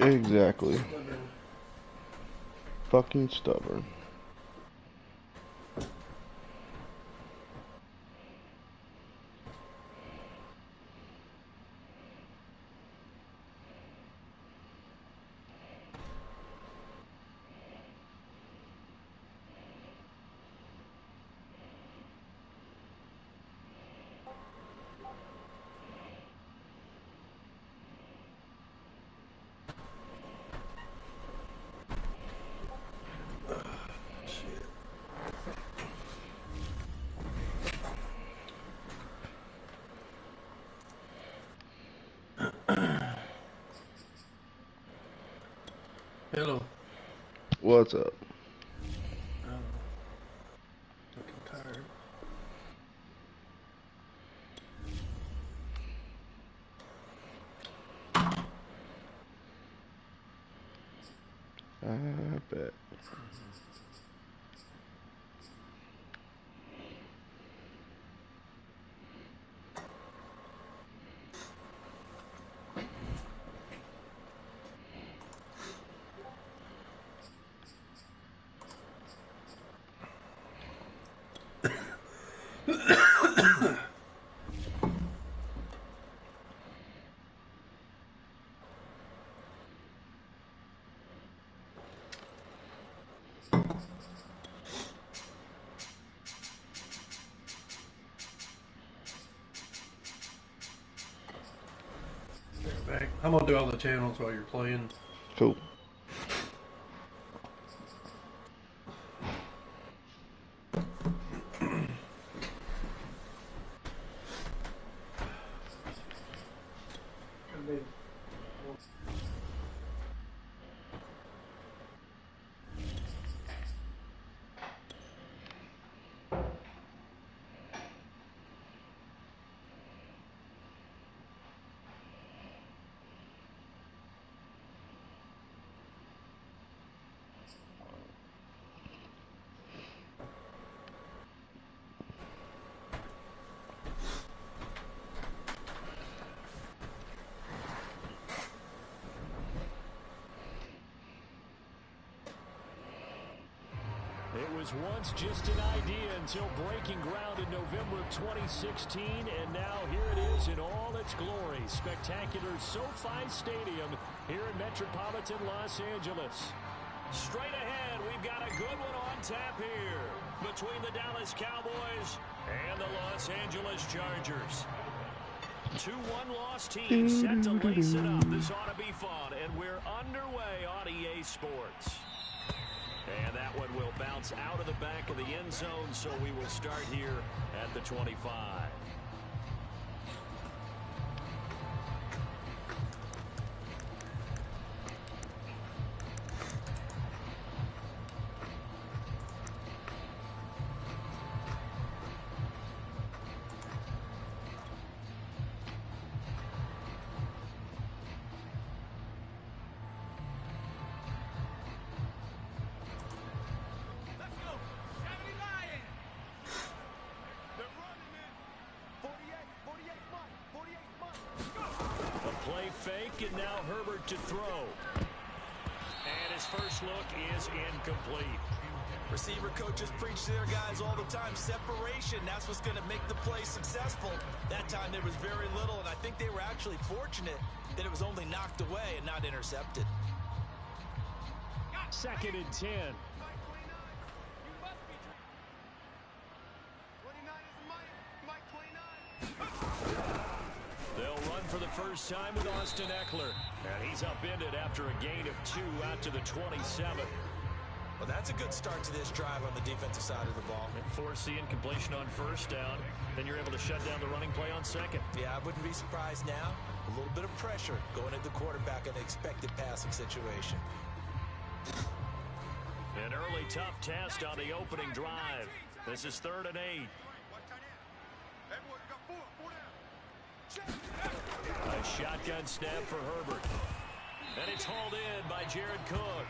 Exactly. Fucking stubborn. Hello. What's up? Fucking tired. I bet. Back. I'm gonna do all the channels while you're playing. Cool. It was once just an idea until breaking ground in November of 2016, and now here it is in all its glory. Spectacular SoFi Stadium here in metropolitan Los Angeles. Straight ahead, we've got a good one on tap here between the Dallas Cowboys and the Los Angeles Chargers. Two one-loss teams set to lace it up. This ought to be fun, and we're underway on EA Sports. And that one will bounce out of the back of the end zone, so we will start here at the 25. Fake, and now Herbert to throw. And his first look is incomplete. Receiver coaches preach to their guys all the time. Separation, that's what's going to make the play successful. That time there was very little, and I think they were actually fortunate that it was only knocked away and not intercepted. 2nd and 10. For the first time with Austin Eckler. And he's upended after a gain of 2 out to the 27. Well, that's a good start to this drive on the defensive side of the ball. And force the incompletion on first down. Then you're able to shut down the running play on second. Yeah, I wouldn't be surprised now. A little bit of pressure going at the quarterback in an expected passing situation. An early tough test on the opening drive. This is 3rd and 8. A shotgun snap for Herbert. And it's hauled in by Jared Cook.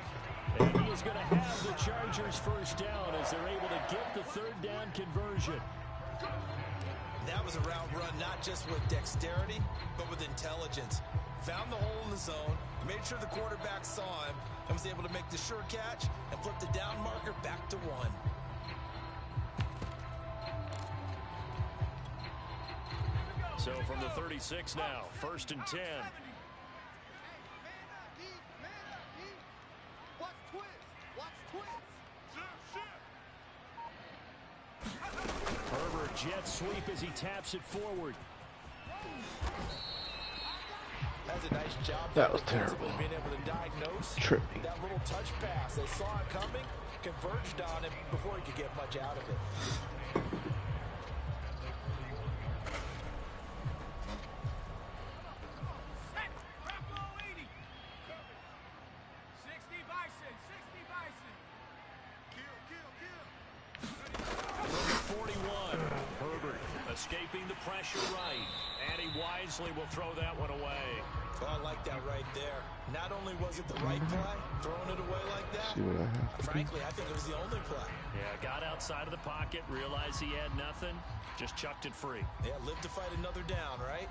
And he is going to have the Chargers first down as they're able to get the 3rd down conversion. That was a route run not just with dexterity, but with intelligence. found the hole in the zone, made sure the quarterback saw him, and was able to make the sure catch and flip the down marker back to 1. So from the 36 now, 1st and 10. Herbert jet sweep as he taps it forward. That's a nice job. That was terrible. Being able to diagnose Tripping. that little touch pass. They saw it coming, converged on it before he could get much out of it. Escaping the pressure right, and he wisely will throw that one away. Oh, I like that right there. Not only was it the right play, throwing it away like that, See what I have to frankly, I think it was the only play. Yeah, got outside of the pocket, realized he had nothing, just chucked it free. Yeah, live to fight another down, right?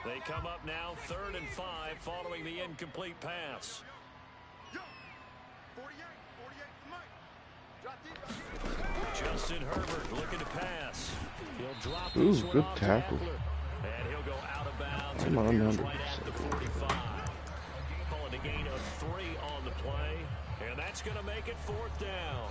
They come up now 3rd and 5 following the incomplete pass. Justin Herbert looking to pass. He'll drop this one good off tackle. to Eckler, and he'll go out of bounds. I'm on number right at the 45. Calling a gain of 3 on the play, and that's going to make it 4th down.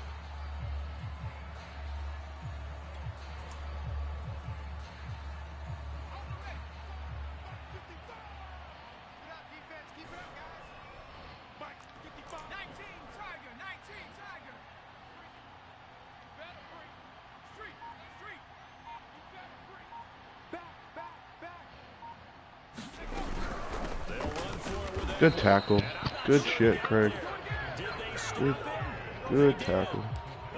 Good tackle. Good shit, Craig. Good tackle.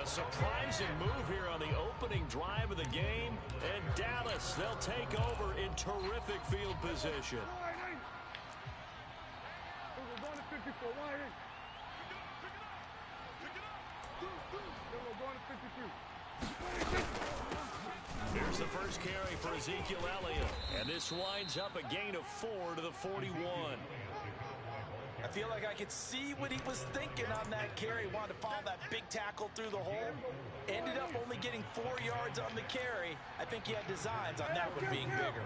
A surprising move here on the opening drive of the game, and Dallas, they'll take over in terrific field position. Here's the first carry for Ezekiel Elliott, and this winds up a gain of 4 to the 41. I feel like I could see what he was thinking on that carry. Wanted to follow that big tackle through the hole. Ended up only getting 4 yards on the carry. I think he had designs on that one being bigger.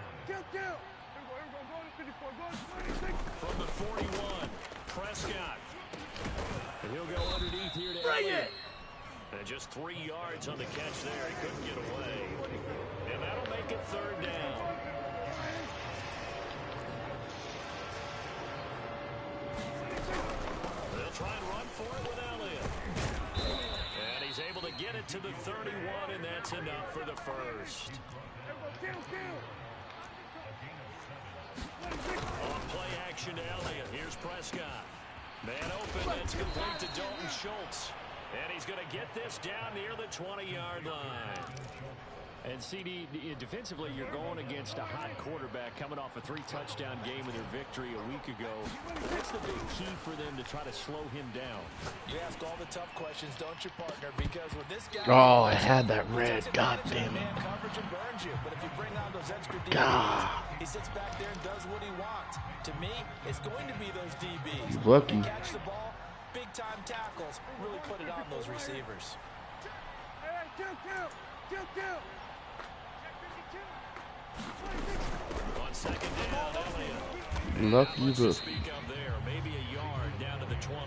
From the 41, Prescott. And he'll go underneath here to Elliott. And just 3 yards on the catch there. He couldn't get away. And that'll make it 3rd down. They'll try and run for it with Elliott. And he's able to get it to the 31, and that's enough for the first. On play action to Elliott. Here's Prescott. Man open. That's complete to Dalton Schultz. And he's going to get this down near the 20-yard line. And CD, defensively, you're going against a hot quarterback coming off a 3-touchdown game in their victory a week ago. That's the big key for them to try to slow him down. You ask all the tough questions, don't you, partner? Because with this guy, Oh, I had that red. God damn it. Coverage and burns you. But if you bring on those extra DBs, he sits back there and does what he wants. To me, it's going to be those DBs. Lucky. They catch the ball, big-time tackles, really put it on those receivers. On 2nd down, Elliott. Lucky Let's the. speak of there. Maybe a yard down to the 20.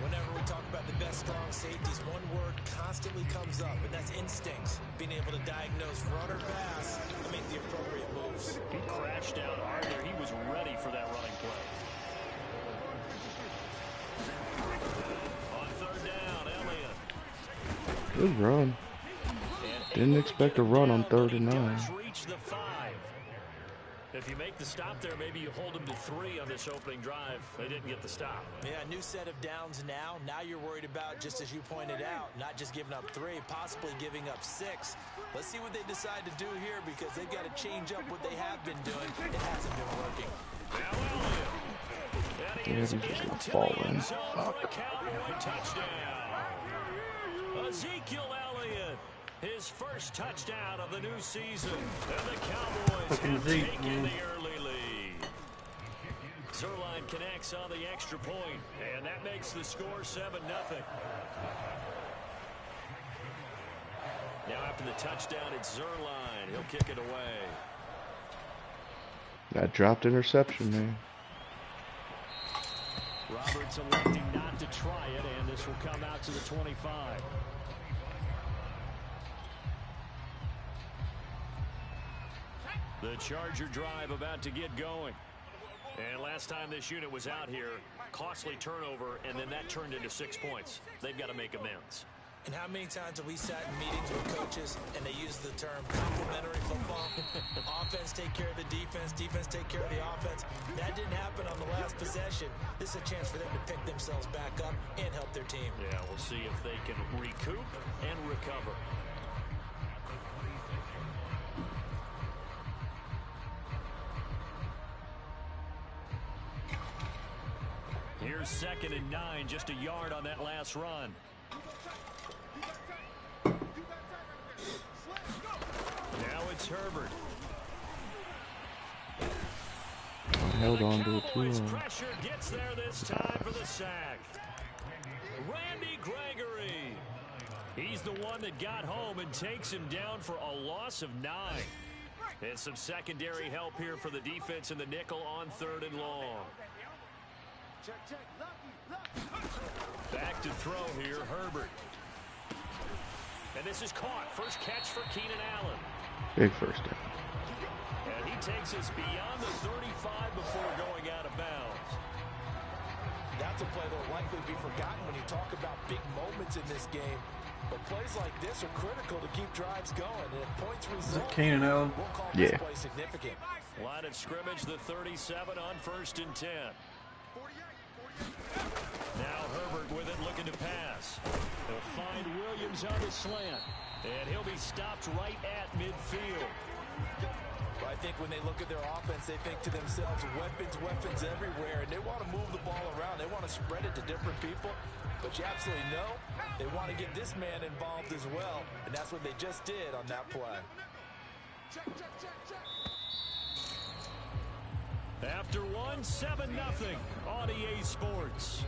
Whenever we talk about the best strong safeties, one word constantly comes up, and that's instincts. Being able to diagnose run or pass and make the appropriate moves. He crashed out hard there. He was ready for that running play. On 3rd down, Elliott. Good run. Didn't expect a run on 3rd and 9. Reach the 5. If you make the stop there, maybe you hold them to 3 on this opening drive. They didn't get the stop. Yeah, a new set of downs now. Now you're worried about, just as you pointed out, not just giving up 3, possibly giving up 6. Let's see what they decide to do here, because they've got to change up what they have been doing. It hasn't been working. Now Elliott. Yeah, he's just gonna fall in. Fuck. Cowboy touchdown. Ezekiel Elliott. His first touchdown of the new season. And the Cowboys have taken the early lead. Zerline connects on the extra point, and that makes the score 7-0. Now after the touchdown, it's Zerline. He'll kick it away. That dropped interception, man. Roberts electing not to try it, and this will come out to the 25. The Charger drive about to get going. And last time this unit was out here, costly turnover, and then that turned into 6 points. They've got to make amends. And how many times have we sat in meetings with coaches and they use the term complementary football? Offense take care of the defense, defense take care of the offense. That didn't happen on the last possession. This is a chance for them to pick themselves back up and help their team. Yeah, we'll see if they can recoup and recover. Here's 2nd and 9, just a yard on that last run. Now it's Herbert. Held on to it too Cowboys long. pressure gets there this time for the sack. Randy Gregory. He's the one that got home and takes him down for a loss of 9. And some secondary help here for the defense in the nickel on 3rd and long. Back to throw here, Herbert. And this is caught. First catch for Keenan Allen. Big first down. And he takes us beyond the 35 before going out of bounds. That's a play that will likely be forgotten when you talk about big moments in this game. But plays like this are critical to keep drives going. And if points result, Keenan Allen? we'll call Yeah. this play significant. Line of scrimmage, the 37 on 1st and 10. Now Herbert with it, looking to pass. They'll find Williams on the slant. And he'll be stopped right at midfield. Well, I think when they look at their offense, they think to themselves, weapons everywhere. And they want to move the ball around. They want to spread it to different people. But you absolutely know they want to get this man involved as well. And that's what they just did on that play. After one, 7-0 on EA Sports.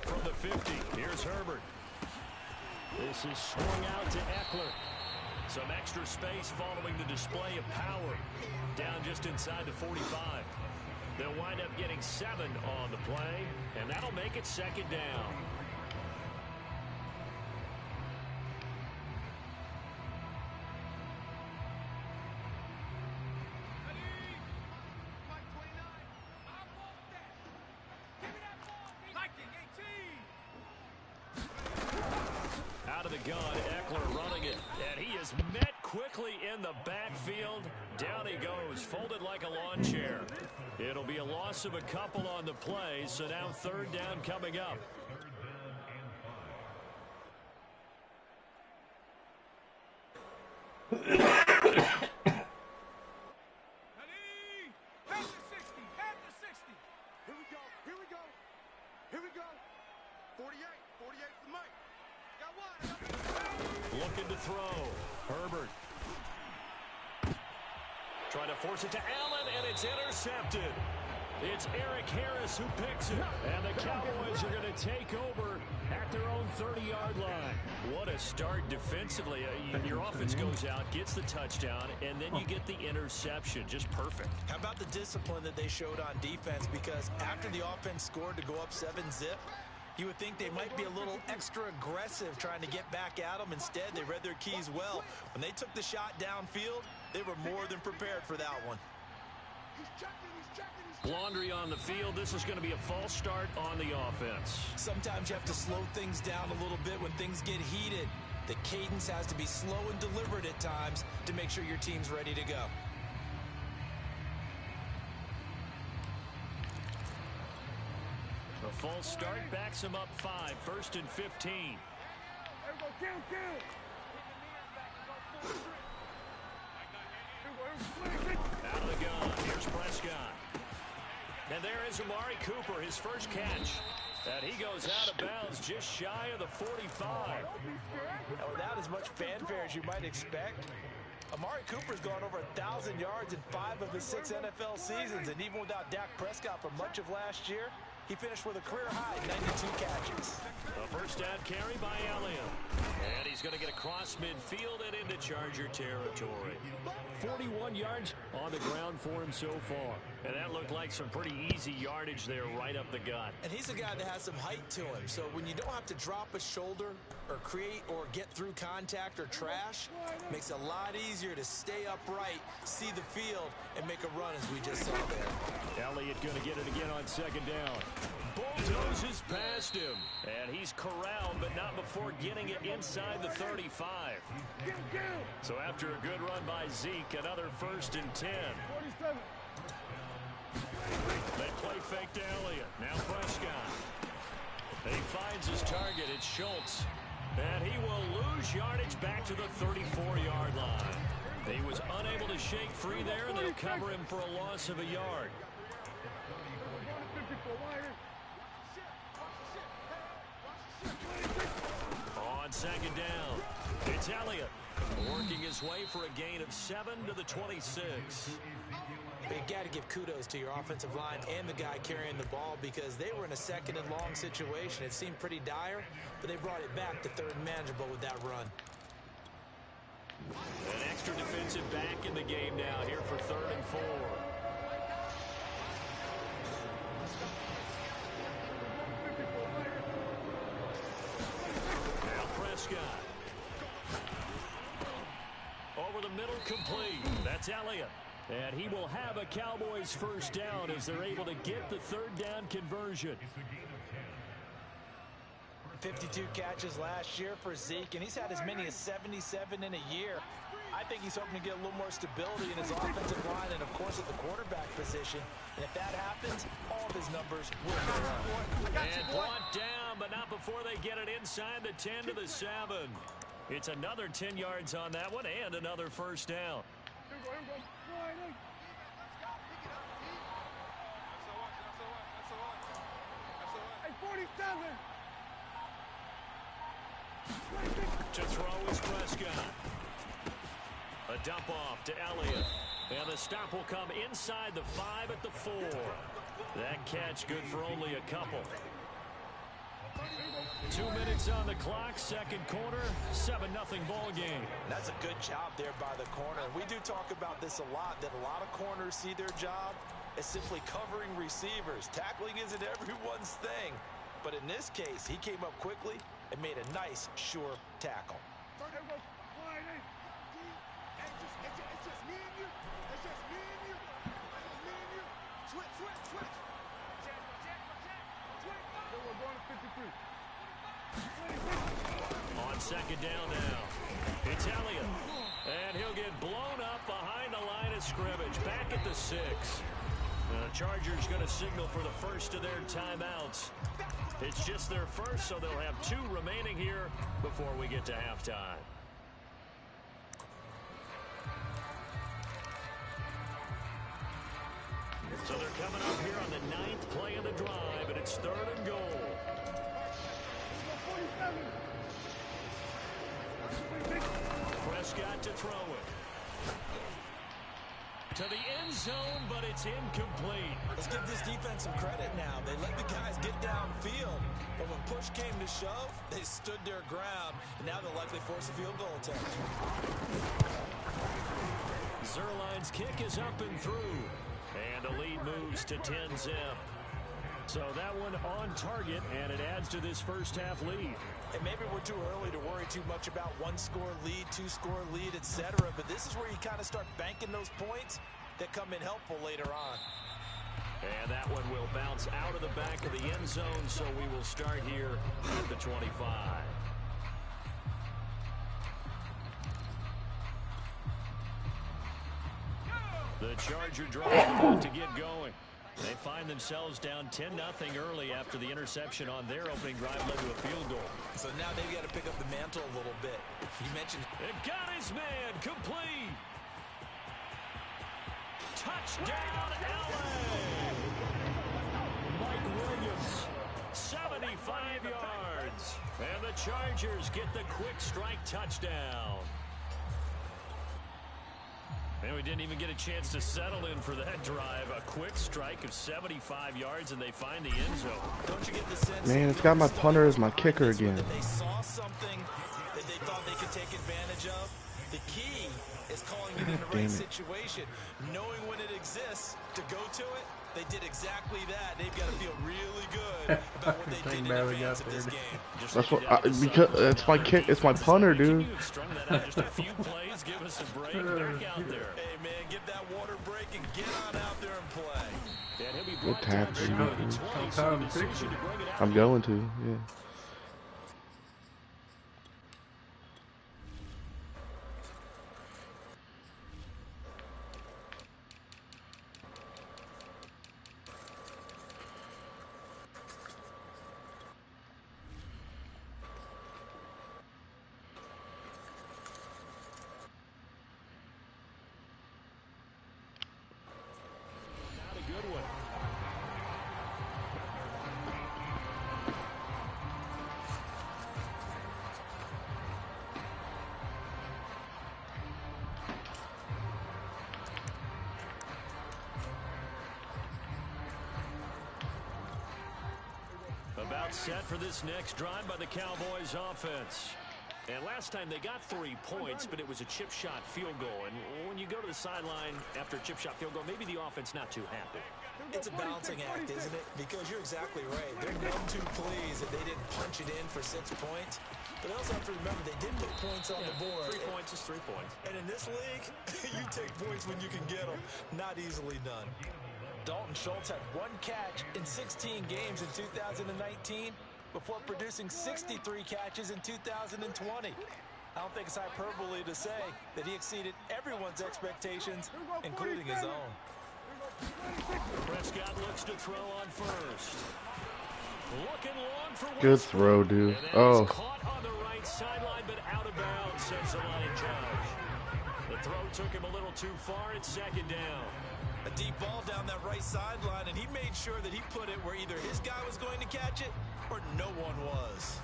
From the 50, here's Herbert. This is swung out to Eckler. Some extra space following the display of power. Down just inside the 45. They'll wind up getting 7 on the play, and that'll make it 2nd down. Out of the gun, Eckler running it, and he is met quickly in the backfield. Down he goes, folded like a lawn chair. It'll be a loss of a couple on the play, so now 3rd down coming up. Looking to throw. Herbert. Trying to force it to Allen, and it's intercepted. It's Eric Harris who picks it. And the Cowboys are going to take over at their own 30-yard line. What a start defensively. Your offense goes out, gets the touchdown, and then you get the interception. Just perfect. How about the discipline that they showed on defense? Because after the offense scored to go up 7-zip, you would think they might be a little extra aggressive trying to get back at them. Instead, they read their keys well. When they took the shot downfield, they were more than prepared for that one. Laundry on the field. This is going to be a false start on the offense. Sometimes you have to slow things down a little bit when things get heated. The cadence has to be slow and deliberate at times to make sure your team's ready to go. A false start backs him up 5. 1st and 15. Out of the gun. Here's Prescott. And there is Amari Cooper, his first catch. And he goes out of bounds just shy of the 45. And without as much fanfare as you might expect, Amari Cooper's gone over 1,000 yards in 5 of his 6 NFL seasons. And even without Dak Prescott for much of last year, he finished with a career-high 92 catches. A first down carry by Elliott. And he's going to get across midfield and into Charger territory. 41 yards on the ground for him so far. And that looked like some pretty easy yardage there right up the gut. And he's a guy that has some height to him. So when you don't have to drop a shoulder or create or get through contact or trash, makes it a lot easier to stay upright, see the field, and make a run as we just saw there. Elliott going to get it again on second down. Bulldozes past him. And he's corralled, but not before getting it inside the 35. So after a good run by Zeke, another 1st and 10. They play fake to Elliott. Now Prescott. He finds his target. It's Schultz. And he will lose yardage back to the 34-yard line. He was unable to shake free there, and they'll cover him for a loss of a yard. On second down, it's Elliott working his way for a gain of 7 to the 26. You got to give kudos to your offensive line and the guy carrying the ball because they were in a 2nd and long situation. It seemed pretty dire, but they brought it back to 3rd and manageable with that run. An extra defensive back in the game now here for 3rd and 4. Now Prescott. Over the middle, complete. That's Elliott. And he will have a Cowboys first down as they're able to get the 3rd down conversion. 52 catches last year for Zeke, and he's had as many as 77 in a year. I think he's hoping to get a little more stability in his offensive line and, of course, at the quarterback position. And if that happens, all of his numbers will go up. And brought down, but not before they get it inside the 10 to the 7. It's another 10 yards on that one and another first down. To throw is Prescott. A dump off to Elliott. And the stop will come inside the 5 at the 4. That catch good for only a couple. 2 minutes on the clock, 2nd quarter, 7-0 ball game. That's a good job there by the corner. We do talk about this a lot, that a lot of corners see their job as simply covering receivers. Tackling isn't everyone's thing. But in this case, he came up quickly and made a nice, sure tackle. On second down now, it's Elliott. And he'll get blown up behind the line of scrimmage, back at the 6. The Chargers going to signal for the first of their timeouts. It's just their first, so they'll have 2 remaining here before we get to halftime. So they're coming up here on the 9th play of the drive, and it's 3rd and goal. Prescott to throw it. To the end zone, but it's incomplete. Let's give this defense some credit now. They let the guys get downfield, but when push came to shove, they stood their ground, and now they'll likely force a field goal attempt. Zerline's kick is up and through, and the lead moves to 10-zip. So that one on target, and it adds to this first half lead. And maybe we're too early to worry too much about 1-score lead, 2-score lead, etc. But this is where you kind of start banking those points that come in helpful later on. And that one will bounce out of the back of the end zone, so we will start here at the 25. The Charger drive about to get going. They find themselves down 10-0 early after the interception on their opening drive led to a field goal. So now they've got to pick up the mantle a little bit. You mentioned... It got his man complete. Touchdown, LA. the Chargers get the quick strike touchdown. And we didn't even get a chance to settle in for that drive. A quick strike of 75 yards, and they find the end zone. Don't you get the sense? Man, it's got my punter as my kicker again. That they saw something that they thought they could take advantage of. The key is calling it in the right situation, knowing when it exists to go to it. They did exactly that. They've got to feel really good about what they did in advance of this game. That's what because it's my kick. It's my punter, dude. Strung that out just a few plays. Give us a break. Back out there. Hey man, give that water break and get on out there and play. And he'll be Good brought down tackle. short of the 20, so the decision to bring it out. I'm going to, yeah. Good one. About set for this next drive by the Cowboys offense. And last time they got 3 points, but it was a chip shot field goal. And when you go to the sideline after a chip shot field goal, maybe the offense not too happy. It's a balancing act, isn't it? Because you're exactly right. They're none too pleased that they didn't punch it in for 6 points. But also have to remember they did put points on the board. 3 points is 3 points. And in this league, you take points when you can get them. Not easily done. Dalton Schultz had 1 catch in 16 games in 2019 before producing 63 catches in 2020. I don't think it's hyperbole to say that he exceeded everyone's expectations, including his own. Prescott looks to throw on first. Looking long for Good throw, dude. Oh. Caught on the right sideline, but out of bounds, says the line judge. The throw took him a little too far. It's 2nd down. A deep ball down that right sideline, and he made sure that he put it where either his guy was going to catch it or no one was.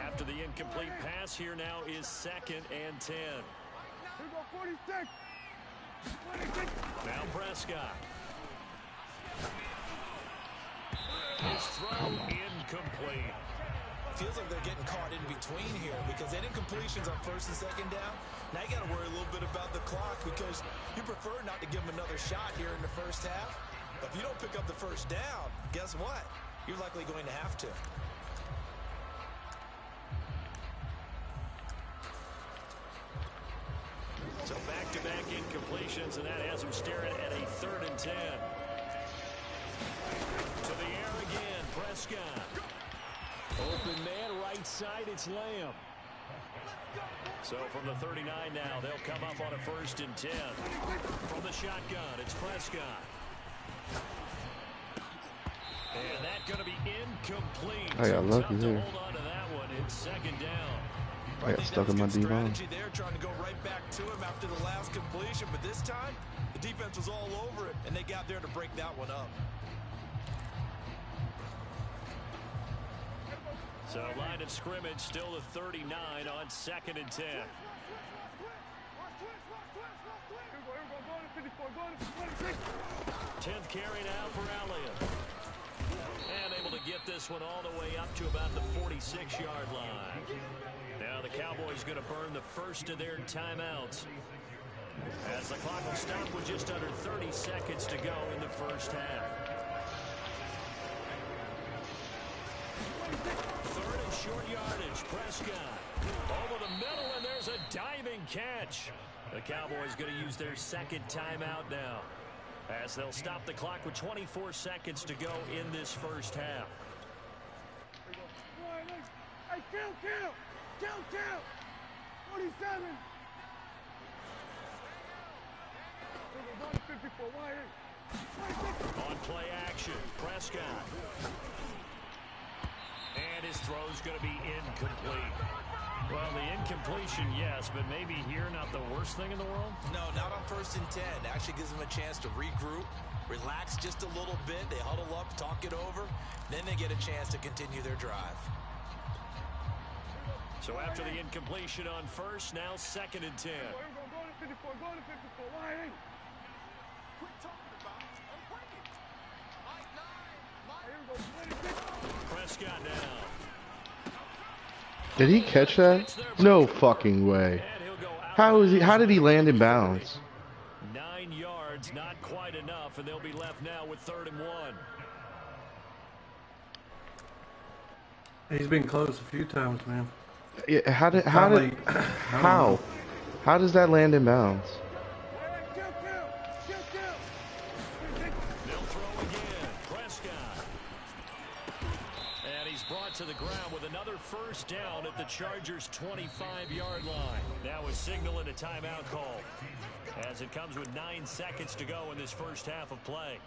After the incomplete pass, here now is 2nd and 10. Now Prescott. His throw incomplete. Feels like they're getting caught in between here because they did completions on 1st and 2nd down. Now you got to worry a little bit about the clock because you prefer not to give them another shot here in the first half. But if you don't pick up the 1st down, guess what? You're likely going to have to. So back-to-back incompletions, and that has him staring at a 3rd and 10. To the air again, Prescott. Open man, right side, it's Lamb. So from the 39 now, they'll come up on a 1st and 10. From the shotgun, it's Prescott. And that's going to be incomplete. I got lucky there. here. Hold on to that one. It's 2nd down. I got stuck in my D-line. They're trying to go right back to him after the last completion, but this time the defense was all over it, and they got there to break that one up. So line of scrimmage still the 39 on 2nd and 10. 10th carry now for Elliott. And able to get this one all the way up to about the 46-yard line. Now the Cowboys going to burn the first of their timeouts, as the clock will stop with just under 30 seconds to go in the first half. 3rd and short yardage. Prescott over the middle, and there's a diving catch. The Cowboys going to use their 2nd timeout now, as they'll stop the clock with 24 seconds to go in this first half. Hey, kill! 47. On play action, Prescott. And his throw's going to be incomplete. Well, the incompletion, yes, but maybe here not the worst thing in the world? No, not on 1st and 10. Actually gives them a chance to regroup, relax just a little bit. They huddle up, talk it over, then they get a chance to continue their drive. So after the incompletion on first, now 2nd and 10. Prescott now. Did he catch that? No fucking way. How did he land in bounds? 9 yards, not quite enough, and they'll be left now with 3rd and 1. He's been close a few times, man. Yeah, how does that land in bounds? They'll throw again. Prescott. And he's brought to the ground with another 1st down at the Chargers' 25-yard line. Now a signal and a timeout call, as it comes with 9 seconds to go in this first half of play.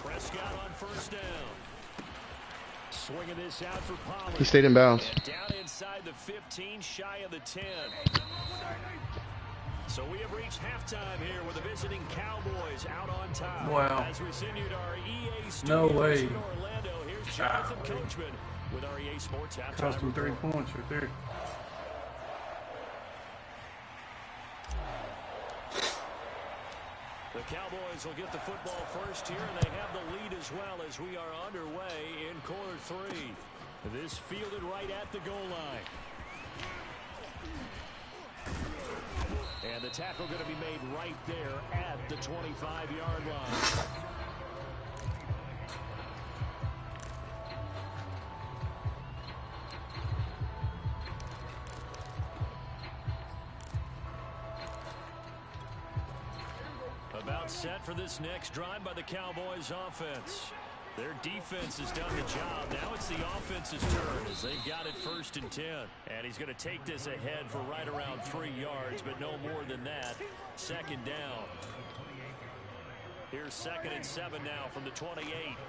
Prescott on 1st down. Swinging this out for Pollard. He stayed in bounds. Down inside the 15, shy of the 10. So we have reached halftime here with the visiting Cowboys out on top. Wow. As we send you to our EA studios No way. in Orlando, here's Jonathan Coachman with our EA Sports halftime. Cost him 3 points right there. The Cowboys will get the football first here, and they have the lead as well as we are underway in quarter 3. This fielded right at the goal line. And the tackle going to be made right there at the 25-yard line. About set for this next drive by the Cowboys offense. Their defense has done the job. Now it's the offense's turn as they've got it 1st and 10. And he's going to take this ahead for right around 3 yards, but no more than that. 2nd down. Here's 2nd and 7 now from the 28.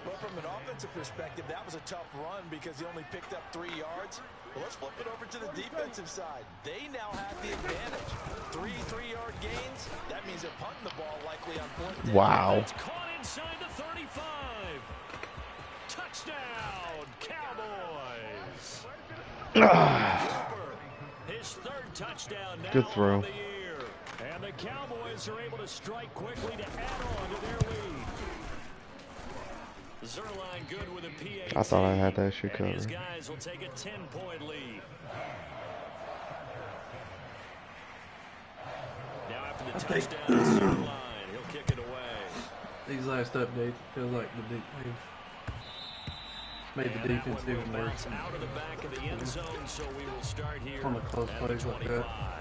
Well, from an offensive perspective, that was a tough run because he only picked up 3 yards. Well, let's flip it over to the defensive side. They now have the advantage. 3 3-yard gains. That means they're punting the ball likely on 4th down. Wow. It's caught inside the 35. Touchdown, Cowboys. His 3rd touchdown now. Good throw. On the year. And the Cowboys are able to strike quickly to add on to their lead. Zerline good with a PAT. I thought I had that shit covered. His guys will take a 10-point lead. Now after the touchdown, Zerline, he'll kick it away. These last updates feel like they've made the defense even worse. Out of the back of the end zone, so we will start here On the close at plays the like 25. that.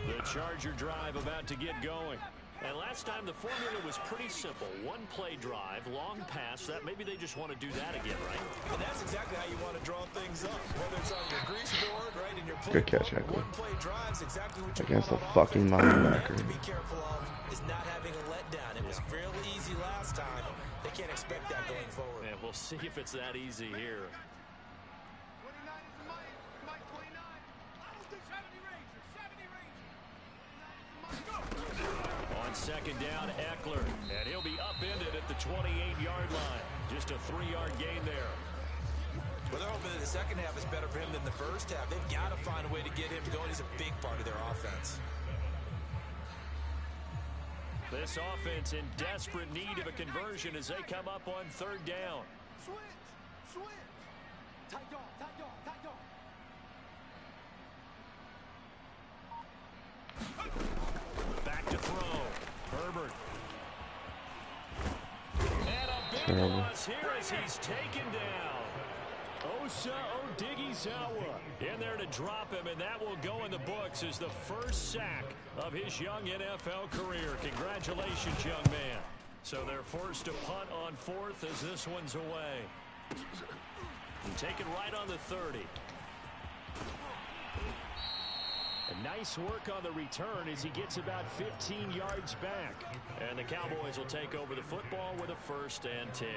The Charger drive about to get going. And last time the formula was pretty simple. 1-play drive, long pass. That maybe they just want to do that again, right? And that's exactly how you want to draw things up. Whether it's on your grease board, right, in your Good catch, Eckler. 1-play drives, exactly what you Against the want on fucking offense. linebacker. To be careful of is not having a letdown. It was fairly easy last time. They can't expect that going forward. And we'll see if it's that easy here. On 2nd down, Eckler. And he'll be upended at the 28-yard line. Just a 3-yard gain there. Well, they're hoping that the second half is better for him than the first half. They've got to find a way to get him going. He's a big part of their offense. This offense in desperate need of a conversion as they come up on 3rd down. Switch. Tight dog. Back to throw. Herbert. And a big Terrible. loss here as he's taken down. Osa Odighizuwa in there to drop him, and that will go in the books as the first sack of his young NFL career. Congratulations, young man. So they're forced to punt on fourth as this one's away. And take it right on the 30. And nice work on the return as he gets about 15 yards back. And the Cowboys will take over the football with a 1st and 10.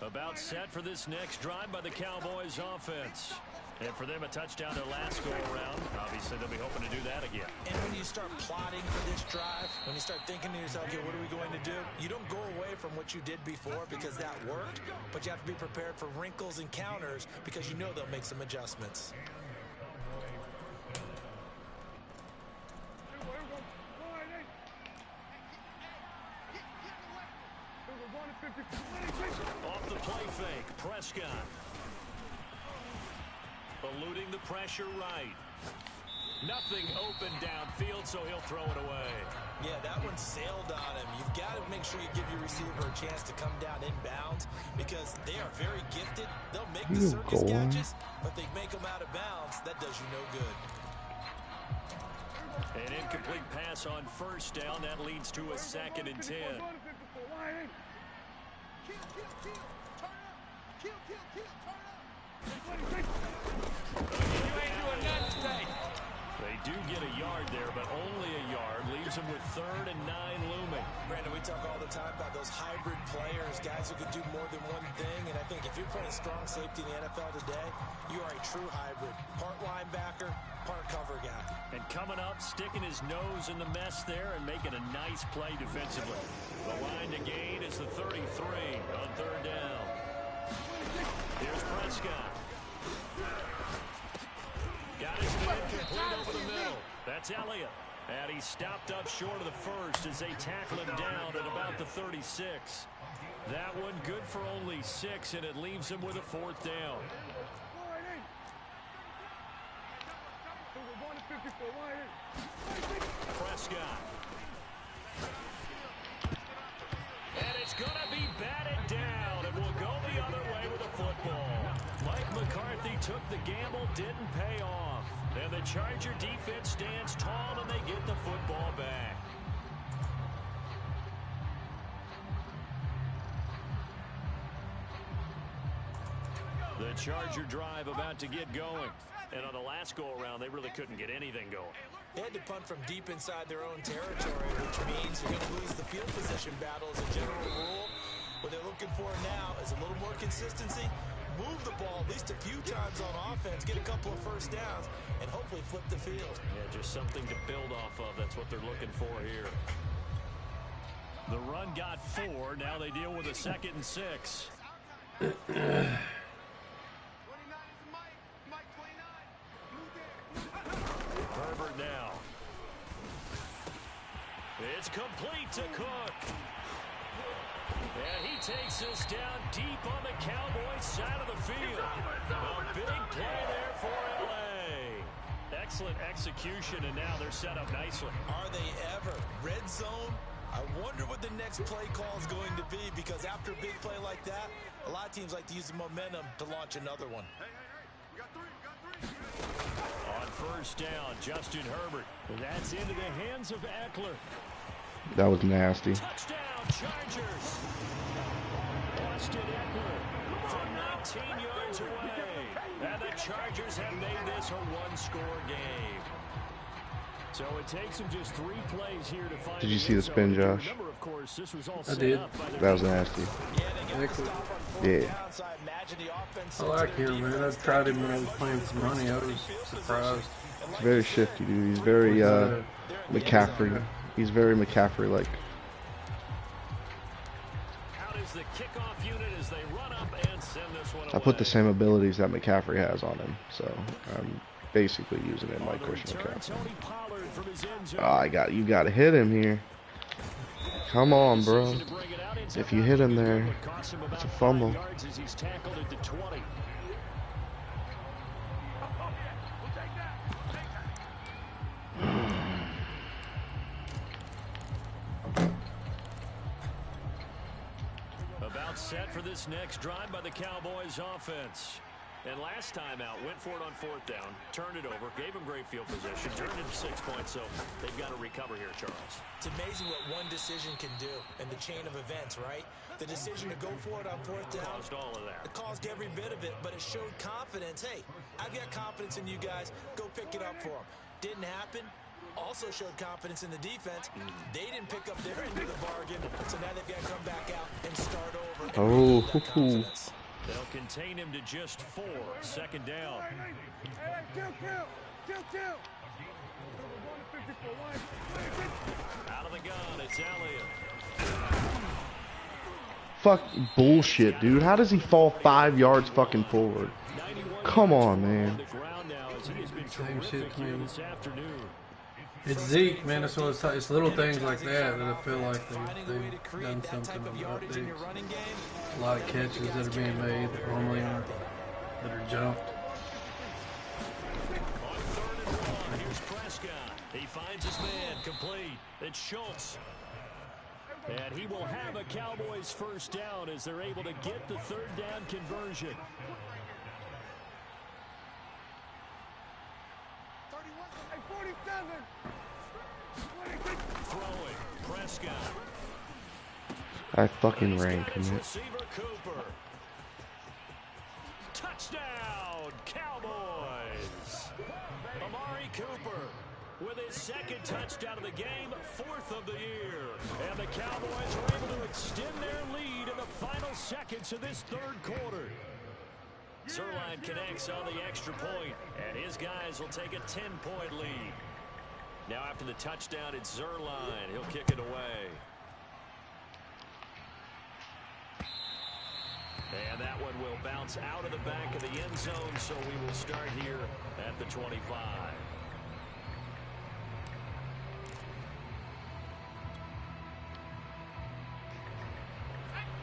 About set for this next drive by the Cowboys offense. And for them, a touchdown their last go-around. Obviously, they'll be hoping to do that again. And when you start plotting for this drive, when you start thinking to yourself, okay, what are we going to do? You don't go away from what you did before because that worked, but you have to be prepared for wrinkles and counters because you know they'll make some adjustments. Off the play fake, Prescott. Eluding the pressure right. Nothing open downfield, so he'll throw it away. Yeah, that one sailed on him. You've got to make sure you give your receiver a chance to come down inbounds because they are very gifted. They'll make the circus catches, but they make them out of bounds. That does you no good. An incomplete pass on 1st down. That leads to a 2nd and 10. They do get a yard there, but only a yard. Leaves them with 3rd and 9 looming. Brandon, we talk all the time about those hybrid players, guys who can do more than one thing. And I think if you're playing strong safety in the NFL today, you are a true hybrid. Part linebacker, part cover guy. And coming up, sticking his nose in the mess there and making a nice play defensively. The line to gain is the 33 on 3rd down. Here's Prescott. Got his man complete over the middle. That's Elliott. And he stopped up short of the 1st as they tackle him down at about the 36. That one good for only 6, and it leaves him with a 4th down. Prescott. And it's going to be batted down, and will go the other way with the football. Mike McCarthy took the gamble, didn't pay off. And the Charger defense stands tall, and they get the football back. The Charger drive about to get going. And on the last go-around, they really couldn't get anything going. They had to punt from deep inside their own territory, which means you're going to lose the field position battle as a general rule. What they're looking for now is a little more consistency, move the ball at least a few times on offense, get a couple of 1st downs, and hopefully flip the field. Yeah, just something to build off of. That's what they're looking for here. The run got 4. Now they deal with a 2nd and 6. Herbert now. It's complete to Cook. And he takes us down deep on the Cowboys side of the field. A big play there for L.A. Excellent execution, and now they're set up nicely. Are they ever? Red zone? I wonder what the next play call is going to be, because after a big play like that, a lot of teams like to use the momentum to launch another one. On 1st down, Justin Herbert. That's into the hands of Eckler. That was nasty. Touchdown, Chargers. Austin Eckler from 19 yards away. And the Chargers have made this a 1-score game. So it takes them just 3 plays here to find. Did you see the spin, Josh? Remember, of course, this was all I did. That was nasty. Yeah. I like him, man. I tried him when I was playing for money. I was surprised. He's very shifty, dude. He's very McCaffrey. He's very McCaffrey-like. Out is the kickoff unit as they run up and send this one away. I put the same abilities that McCaffrey has on him, so I'm basically using it like Christian McCaffrey. Oh, you got to hit him here. Come on, bro. If you hit him there, it's a fumble. About set for this next drive by the Cowboys offense. And last time out, went for it on 4th down, turned it over, gave them great field position, turned it to 6 points, so they've got to recover here, Charles. It's amazing what one decision can do in the chain of events, right? The decision to go for it on 4th down. Caused all of that. It caused every bit of it, but it showed confidence. Hey, I've got confidence in you guys. Go pick it up for them. Didn't happen. Also showed confidence in the defense. They didn't pick up their end of the bargain, so now they've got to come back out and start over. And they'll contain him to just 4. 2nd down. Out of the gun, it's Elliott. Fuck bullshit, dude. How does he fall 5 yards fucking forward? Come on, man. Same shit to me. It's Zeke, man. That's what it's little things like that I feel like they've done something about these. A lot of catches that are being made that normally aren't, that are jumped. On 3rd and 1, here's Prescott. He finds his man complete. It's Schultz. And he will have a Cowboys 1st down as they're able to get the 3rd down conversion. 47. Throwing, Prescott. I fucking ran, commit. Receiver Cooper. Touchdown, Cowboys. Amari Cooper with his 2nd touchdown of the game, 4th of the year. And the Cowboys are able to extend their lead in the final seconds of this 3rd quarter. Zerline connects on the extra point, and his guys will take a 10-point lead. Now after the touchdown, it's Zerline. He'll kick it away. And that one will bounce out of the back of the end zone, so we will start here at the 25.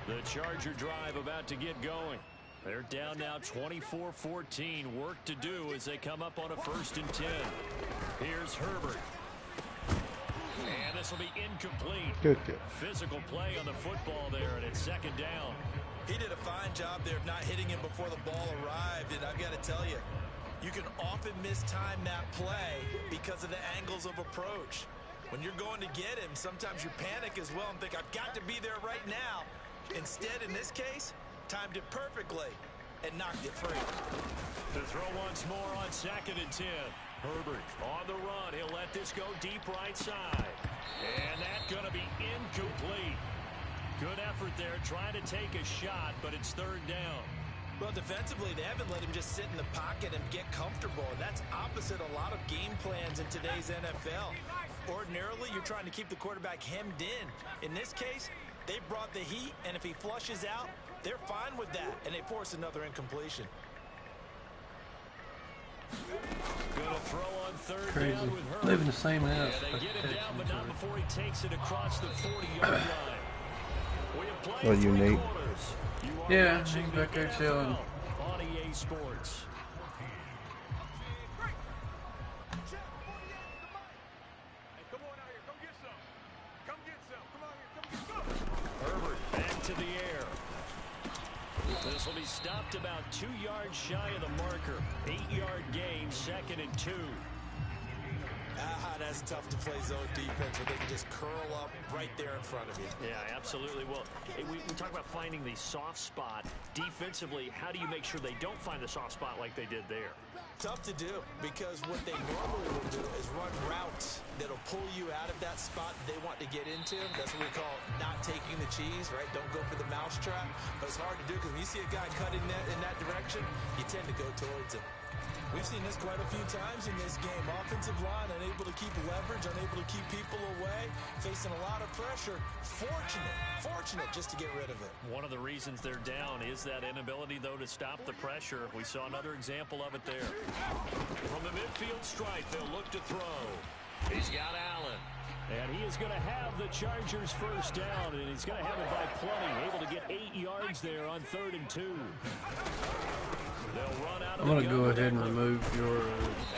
The Charger drive about to get going. They're down now 24-14. Work to do as they come up on a 1st and 10. Here's Herbert. And this will be incomplete. Good. Physical play on the football there, and it's 2nd down. He did a fine job there of not hitting him before the ball arrived, and I've got to tell you, you can often mistime that play because of the angles of approach. When you're going to get him, sometimes you panic as well and think, I've got to be there right now. Instead, in this case, timed it perfectly and knocked it free. To throw once more on 2nd and 10. Herbert on the run. He'll let this go deep right side. And that's going to be incomplete. Good effort there trying to take a shot, but it's 3rd down. Well, defensively, they haven't let him just sit in the pocket and get comfortable. And that's opposite a lot of game plans in today's NFL. Ordinarily, you're trying to keep the quarterback hemmed in. In this case, they brought the heat, and if he flushes out, they're fine with that, and they force another incompletion. Gonna throw on 3rd Crazy. down with Herbert. Live in the same house. Yeah, they get him down, but not before he takes it across the 40-yard line. We have played Well, you, 3 Nate. quarters. You are Yeah, watching he's back the there chilling. NFL on EA Sports. Herbert back to the air. This will be stopped about 2 yards shy of the marker. 8-yard gain, 2nd and 2. That's tough to play zone defense where they can just curl up right there in front of you. Yeah, absolutely. Well, we talk about finding the soft spot. Defensively, how do you make sure they don't find the soft spot like they did there? Tough to do, because what they normally will do is run routes that'll pull you out of that spot they want to get into. That's what we call not taking the cheese, right? Don't go for the mousetrap. But it's hard to do because when you see a guy cutting in that direction, you tend to go towards him. We've seen this quite a few times in this game. Offensive line unable to keep leverage, unable to keep people away, facing a lot of pressure. Fortunate just to get rid of it. One of the reasons they're down is that inability, though, to stop the pressure. We saw another example of it there. From the midfield stripe, they'll look to throw. He's got Allen. And he is going to have the Chargers first down, and he's going to have it by plenty. Able to get 8 yards there on 3rd and 2. They'll run out of I'm going to go ahead and remove your...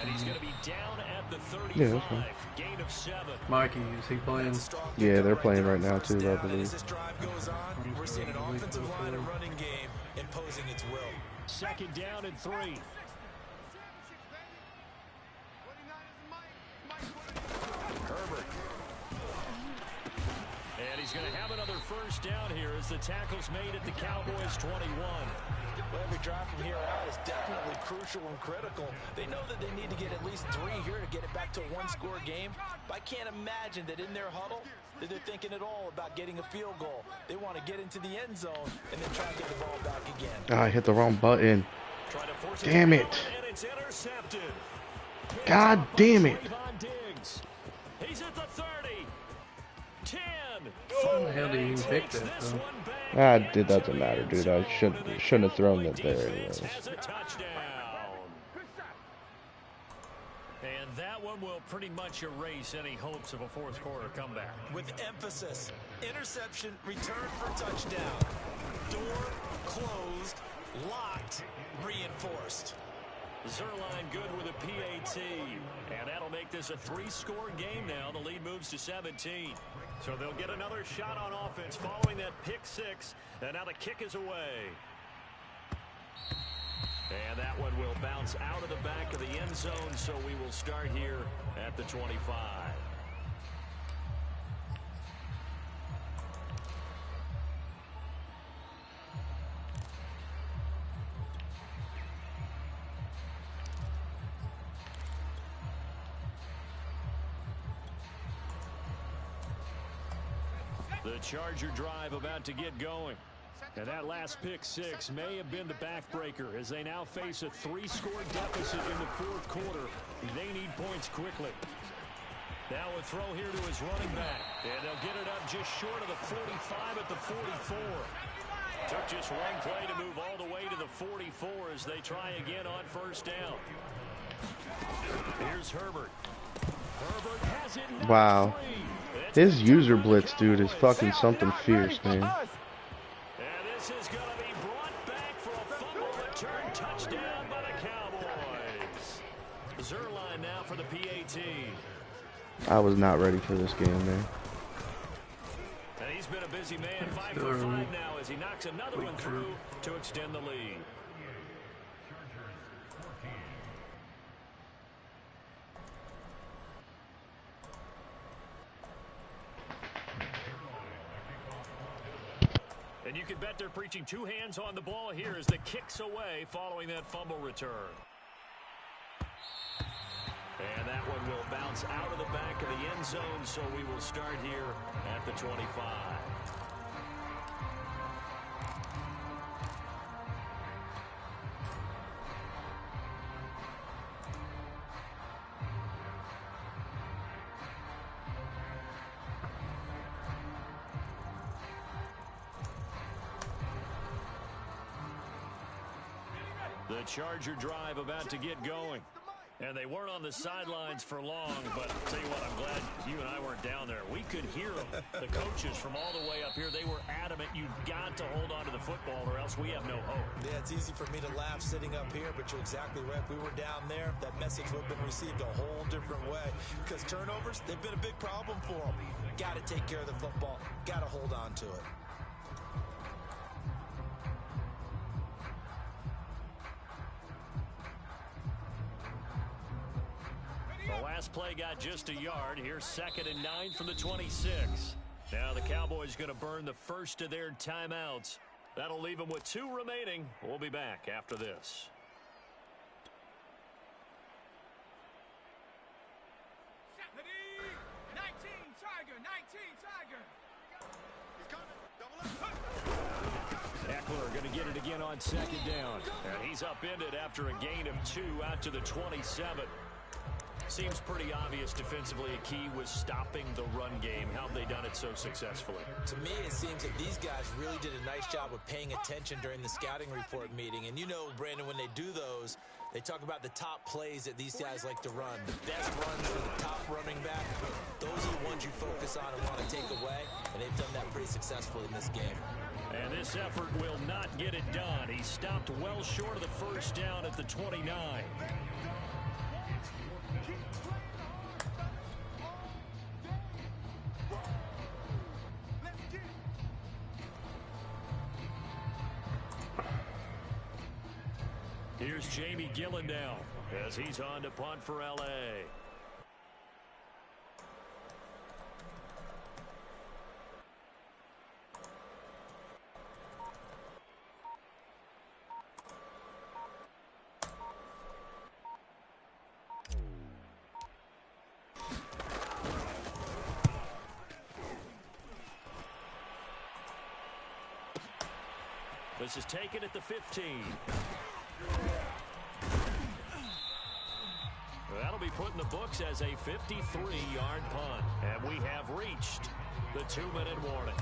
And he's going to be down at the 35. Yeah, that's fine. Gain of 7. Mikey, is he playing? Yeah, they're playing right now too, I believe. As this drive goes on, we're seeing an offensive line and running game imposing its will. 2nd down and 3. Herbert. And he's going to have another first down here as the tackle's made at the Cowboys 21. Well, every drive from here out is definitely crucial and critical. They know that they need to get at least 3 here to get it back to a 1-score game. But I can't imagine that in their huddle that they're thinking at all about getting a field goal. They want to get into the end zone and then try to get the ball back again. I hit the wrong button. Damn it. And it's intercepted. God damn it. He's at the 30. 10. How the hell did you even pick that, though? It doesn't matter, dude. I shouldn't have thrown it there anyways. Has a touchdown. And that one will pretty much erase any hopes of a 4th quarter comeback. With emphasis, interception, return for touchdown. Door closed, locked, reinforced. Zerline good with a PAT. And that'll make this a 3-score game now. The lead moves to 17. So they'll get another shot on offense following that pick 6. And now the kick is away. And that one will bounce out of the back of the end zone. So we will start here at the 25. The Charger drive about to get going. And that last pick 6 may have been the backbreaker as they now face a 3-score deficit in the 4th quarter. They need points quickly. Now a throw here to his running back. And they'll get it up just short of the 45 at the 44. Took just one play to move all the way to the 44 as they try again on first down. Here's Herbert. Herbert has it. Wow. His user blitz, dude, is fucking something fierce, man. And this is going to be brought back for a fumble return touchdown by the Cowboys. Zerline now for the PAT. I was not ready for this game, man. And he's been a busy man, 5 for 5 now as he knocks another one through to extend the lead. And you can bet they're preaching 2 hands on the ball here as the kick's away following that fumble return. And that one will bounce out of the back of the end zone, so we will start here at the 25. The Charger drive about to get going. And they weren't on the sidelines for long, but I'll tell you what, I'm glad you and I weren't down there. We could hear them. The coaches from all the way up here, they were adamant, you've got to hold on to the football or else we have no hope. Yeah, it's easy for me to laugh sitting up here, but you're exactly right. If we were down there, that message would have been received a whole different way. Because turnovers, they've been a big problem for them. Got to take care of the football. Got to hold on to it. The last play got just a yard. Here's 2nd and 9 from the 26. Now the Cowboys going to burn the first of their timeouts. That'll leave them with 2 remaining. We'll be back after this. Eckler going to get it again on 2nd down. And he's upended after a gain of 2 out to the 27. Seems pretty obvious defensively a key was stopping the run game. How have they done it so successfully? To me, it seems that these guys really did a nice job of paying attention during the scouting report meeting. And you know, Brandon, when they do those, they talk about the top plays that these guys like to run. The best runs from the top running back, those are the ones you focus on and want to take away. And they've done that pretty successfully in this game. And this effort will not get it done. He stopped well short of the first down at the 29. Here's Jamie Gillen now as he's on to punt for L.A. This is taken at the 15. That'll be put in the books as a 53-yard punt. And we have reached the 2-minute warning.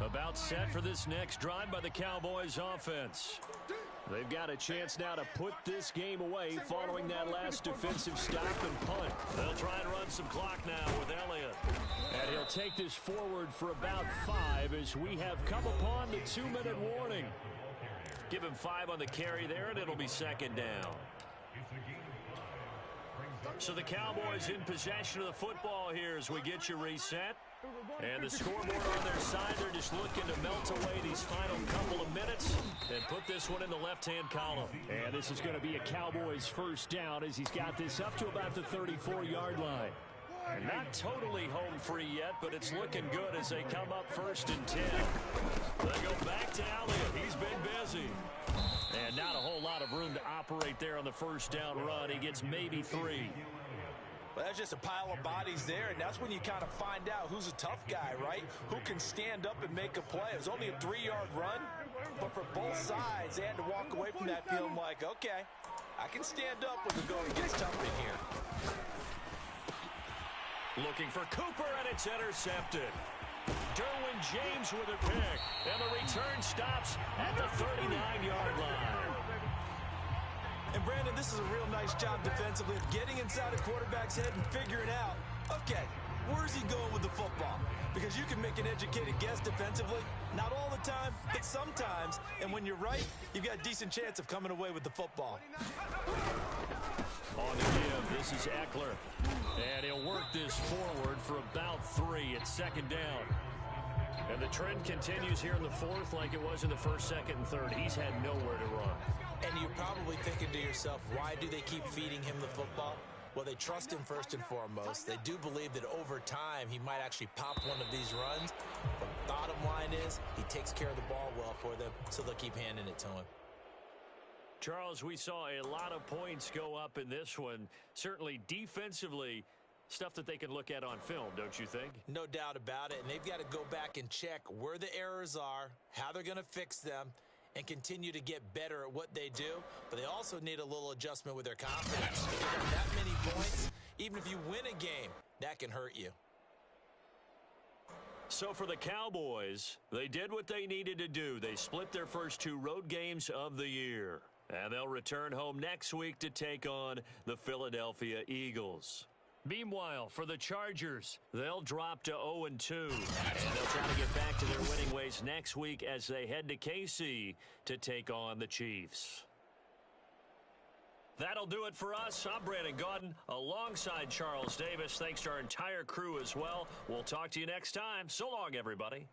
About set for this next drive by the Cowboys offense. They've got a chance now to put this game away following that last defensive stop and punt. They'll try and run some clock now with Elliott. And he'll take this forward for about 5 as we have come upon the 2-minute warning. Give him 5 on the carry there, and it'll be second down. So the Cowboys in possession of the football here as we get you reset. And the scoreboard on their side, they're just looking to melt away these final couple of minutes and put this one in the left-hand column. And this is going to be a Cowboys first down as he's got this up to about the 34-yard line. Not totally home free yet, but it's looking good as they come up 1st and 10. They go back to Elliott. He's been busy. And not a whole lot of room to operate there on the first down run. He gets maybe 3. Well, that's just a pile of bodies there, and that's when you kind of find out who's a tough guy, right? Who can stand up and make a play. It was only a 3-yard run, but for both sides, they had to walk away from that feeling like, okay, I can stand up when the going gets tough in here. Looking for Cooper, and it's intercepted. Derwin James with a pick, and the return stops at the 39-yard line. And Brandon, this is a real nice job defensively of getting inside a quarterback's head and figuring out, okay, where's he going with the football? Because you can make an educated guess defensively, not all the time, but sometimes. And when you're right, you've got a decent chance of coming away with the football. On the give, this is Eckler. And he'll work this forward for about 3 at second down. And the trend continues here in the 4th like it was in the 1st, 2nd, and 3rd. He's had nowhere to run. And you're probably thinking to yourself, why do they keep feeding him the football? Well, they trust him first and foremost. They do believe that over time he might actually pop one of these runs. But bottom line is he takes care of the ball well for them, so they'll keep handing it to him. Charles, we saw a lot of points go up in this one. Certainly defensively, stuff that they can look at on film, don't you think? No doubt about it. And they've got to go back and check where the errors are, how they're going to fix them, and continue to get better at what they do. But they also need a little adjustment with their confidence. If you get that many points, even if you win a game, that can hurt you. So for the Cowboys, they did what they needed to do. They split their first 2 road games of the year. And they'll return home next week to take on the Philadelphia Eagles. Meanwhile, for the Chargers, they'll drop to 0-2. And they'll try to get back to their winning ways next week as they head to KC to take on the Chiefs. That'll do it for us. I'm Brandon Gaudin alongside Charles Davis. Thanks to our entire crew as well. We'll talk to you next time. So long, everybody.